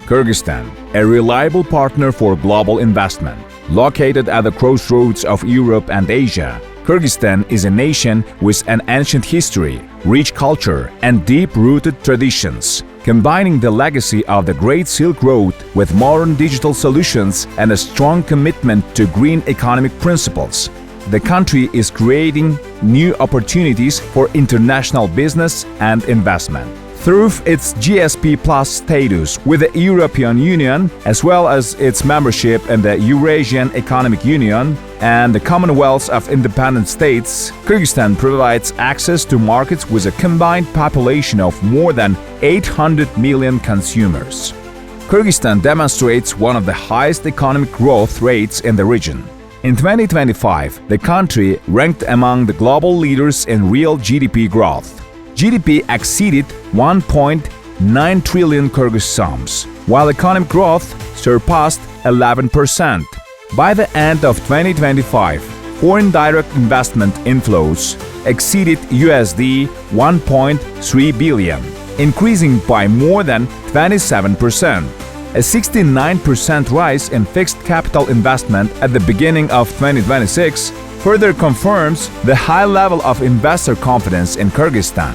Kyrgyzstan, a reliable partner for global investment. Located at the crossroads of Europe and Asia, Kyrgyzstan is a nation with an ancient history, rich culture, and deep-rooted traditions. Combining the legacy of the Great Silk Road with modern digital solutions and a strong commitment to green economic principles, the country is creating new opportunities for international business and investment. Through its GSP Plus status with the European Union, as well as its membership in the Eurasian Economic Union and the Commonwealth of Independent States, Kyrgyzstan provides access to markets with a combined population of more than 800 million consumers. Kyrgyzstan demonstrates one of the highest economic growth rates in the region. In 2025, the country ranked among the global leaders in real GDP growth. GDP exceeded 1.9 trillion Kyrgyz soms, while economic growth surpassed 11%. By the end of 2025, foreign direct investment inflows exceeded USD 1.3 billion, increasing by more than 27%. A 69% rise in fixed capital investment at the beginning of 2026 further confirms the high level of investor confidence in Kyrgyzstan.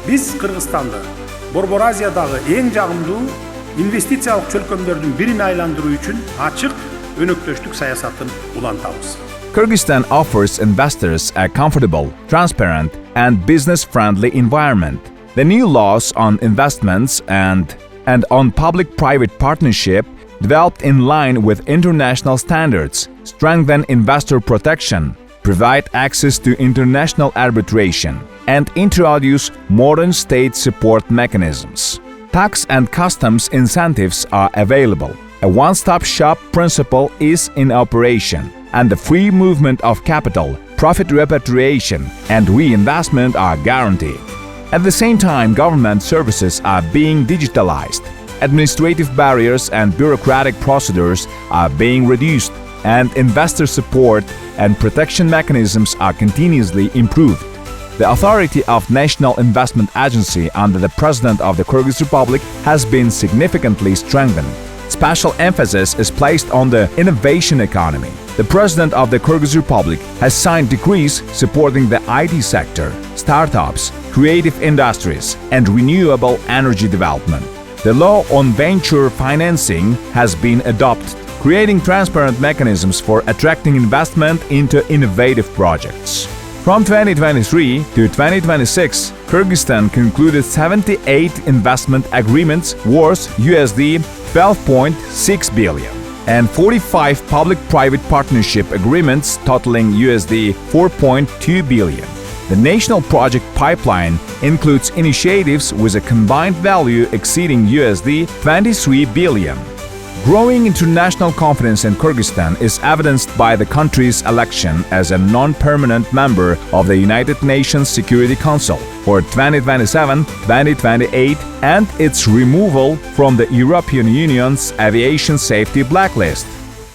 Biz Kırgızstan'da Borboraziyadагы ең жағымды инвестициялық чөлкөмдөрдүн бирине айландыруу үчүн ачык өнөктөштүк саясатын улантабыз. Kyrgyzstan offers investors a comfortable, transparent, and business-friendly environment. The new laws on investments and on public-private partnership, developed in line with international standards, strengthen investor protection, provide access to international arbitration, and introduce modern state support mechanisms. Tax and customs incentives are available. A one-stop shop principle is in operation, and the free movement of capital, profit repatriation, and reinvestment are guaranteed. At the same time, government services are being digitalized. Administrative barriers and bureaucratic procedures are being reduced, and investor support and protection mechanisms are continuously improved. The authority of National Investment Agency under the President of the Kyrgyz Republic has been significantly strengthened. Special emphasis is placed on the innovation economy. The President of the Kyrgyz Republic has signed decrees supporting the IT sector, startups, creative industries, and renewable energy development. The law on venture financing has been adopted, creating transparent mechanisms for attracting investment into innovative projects. From 2023 to 2026, Kyrgyzstan concluded 78 investment agreements worth USD 12.6 billion and 45 public-private partnership agreements totaling USD 4.2 billion. The national project pipeline includes initiatives with a combined value exceeding USD 23 billion. Growing international confidence in Kyrgyzstan is evidenced by the country's election as a non-permanent member of the United Nations Security Council for 2027-2028 and its removal from the European Union's aviation safety blacklist.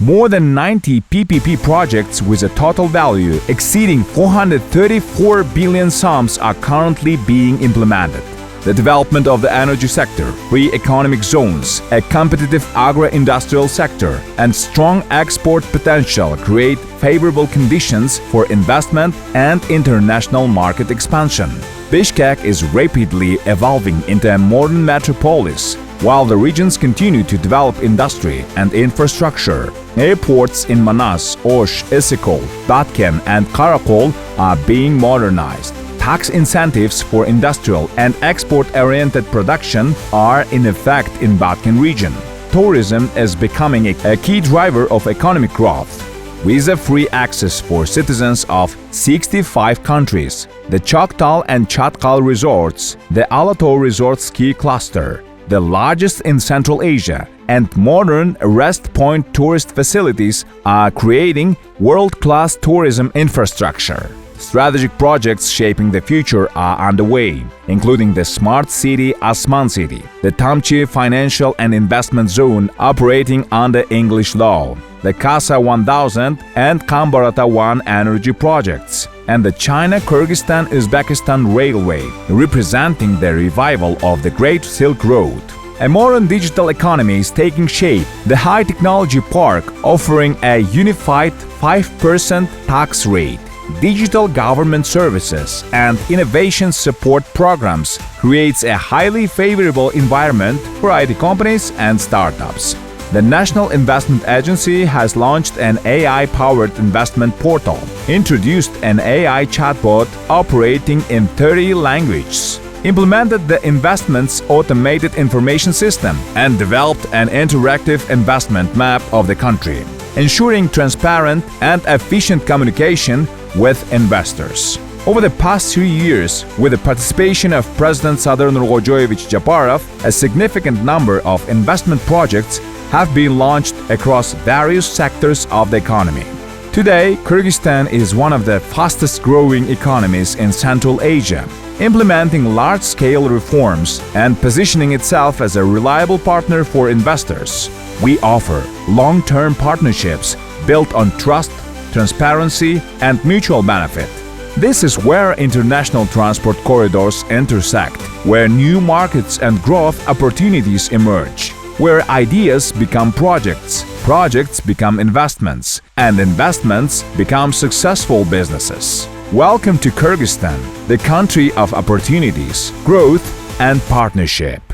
More than 90 PPP projects with a total value exceeding 434 billion soms are currently being implemented. The development of the energy sector, free economic zones, a competitive agro-industrial sector, and strong export potential create favorable conditions for investment and international market expansion. Bishkek is rapidly evolving into a modern metropolis, while the regions continue to develop industry and infrastructure. Airports in Manas, Osh, SCO, Batken, and Karakol are being modernized. Tax incentives for industrial and export-oriented production are in effect in Batken region. Tourism is becoming a key driver of economic growth. Visa-free access for citizens of 65 countries, the Choktal and Chatkal resorts, the Alato Resort Ski Cluster, the largest in Central Asia, and modern rest point tourist facilities are creating world-class tourism infrastructure. Strategic projects shaping the future are underway, including the Smart City Asman City, the Tamchi Financial and Investment Zone operating under English law, the Kasa 1000 and Kambarata 1 energy projects, and the China-Kyrgyzstan-Uzbekistan Railway, representing the revival of the Great Silk Road. A modern digital economy is taking shape. The High Technology Park, offering a unified 5% tax rate, digital government services, and innovation support programs, creates a highly favorable environment for IT companies and startups. The National Investment Agency has launched an AI-powered investment portal, introduced an AI chatbot operating in 30 languages, implemented the investments automated information system, and developed an interactive investment map of the country, ensuring transparent and efficient communication with investors. Over the past 3 years, with the participation of President Sadir Nurgojevich Japarov, a significant number of investment projects have been launched across various sectors of the economy. Today, Kyrgyzstan is one of the fastest-growing economies in Central Asia, implementing large-scale reforms and positioning itself as a reliable partner for investors. We offer long-term partnerships built on trust, transparency, and mutual benefit. This is where international transport corridors intersect, where new markets and growth opportunities emerge, where ideas become projects, projects become investments, and investments become successful businesses. Welcome to Kyrgyzstan, the country of opportunities, growth, and partnership.